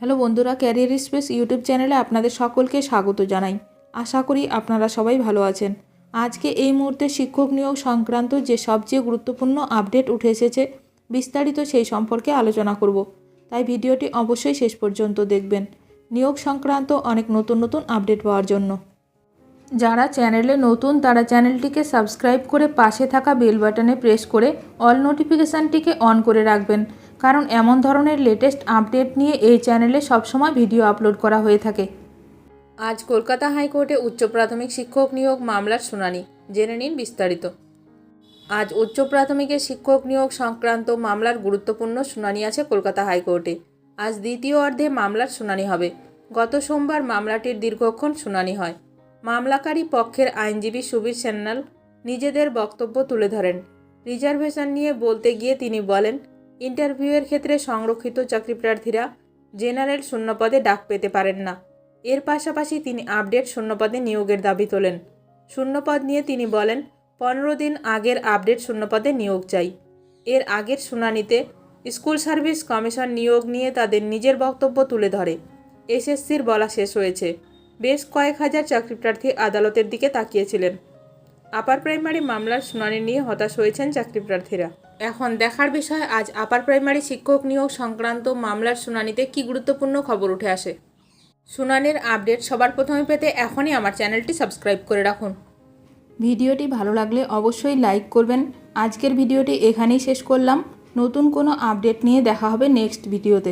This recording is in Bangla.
হ্যালো বন্ধুরা, ক্যারিয়ার স্পেস ইউটিউব চ্যানেলে আপনাদের সকলকে স্বাগত জানাই। আশা করি আপনারা সবাই ভালো আছেন। আজকে এই মুহূর্তে শিক্ষক নিয়োগ সংক্রান্ত যে সবচেয়ে গুরুত্বপূর্ণ আপডেট উঠে এসেছে, বিস্তারিত সেই সম্পর্কে আলোচনা করব। তাই ভিডিওটি অবশ্যই শেষ পর্যন্ত দেখবেন নিয়োগ সংক্রান্ত অনেক নতুন নতুন আপডেট পাওয়ার জন্য। যারা চ্যানেলে নতুন তারা চ্যানেলটিকে সাবস্ক্রাইব করে পাশে থাকা বেল বাটনে প্রেস করে অল নোটিফিকেশানটিকে অন করে রাখবেন, কারণ এমন ধরনের লেটেস্ট আপডেট নিয়ে এই চ্যানেলে সবসময় ভিডিও আপলোড করা হয়ে থাকে। আজ কলকাতা হাইকোর্টে উচ্চ প্রাথমিক শিক্ষক নিয়োগ মামলার শুনানি, জেনে নিন বিস্তারিত। আজ উচ্চ প্রাথমিকের শিক্ষক নিয়োগ সংক্রান্ত মামলার গুরুত্বপূর্ণ শুনানি আছে কলকাতা হাইকোর্টে। আজ দ্বিতীয় অর্ধে মামলার শুনানি হবে। গত সোমবার মামলাটির দীর্ঘক্ষণ শুনানি হয়। মামলাকারী পক্ষের আইনজীবী সুবীর সান্যাল নিজেদের বক্তব্য তুলে ধরেন। রিজার্ভেশন নিয়ে বলতে গিয়ে তিনি বলেন, ইন্টারভিউয়ের ক্ষেত্রে সংরক্ষিত চাকরি প্রার্থীরা জেনারেল শূন্যপদে ডাক পেতে পারেন না। এর পাশাপাশি তিনি আপডেট শূন্যপদে নিয়োগের দাবি তোলেন। শূন্যপদ নিয়ে তিনি বলেন, 15 দিন আগের আপডেট শূন্যপদে নিয়োগ চাই। এর আগের শুনানিতে স্কুল সার্ভিস কমিশন নিয়োগ নিয়ে তাদের নিজের বক্তব্য তুলে ধরে। এসএসসির বলা শেষ হয়েছে। বেশ কয়েক হাজার চাকরিপ্রার্থী আদালতের দিকে তাকিয়েছিলেন। আপার প্রাইমারি মামলার শুনানি নিয়ে হতাশ হয়েছেন চাকরিপ্রার্থীরা। এখন দেখার বিষয় আজ আপার প্রাইমারি শিক্ষক নিয়োগ সংক্রান্ত মামলার শুনানিতে কী গুরুত্বপূর্ণ খবর উঠে আসে। শুনানির আপডেট সবার প্রথমে পেতে এখনই আমার চ্যানেলটি সাবস্ক্রাইব করে রাখুন। ভিডিওটি ভালো লাগলে অবশ্যই লাইক করবেন। আজকের ভিডিওটি এখানেই শেষ করলাম। নতুন কোনো আপডেট নিয়ে দেখা হবে নেক্সট ভিডিওতে।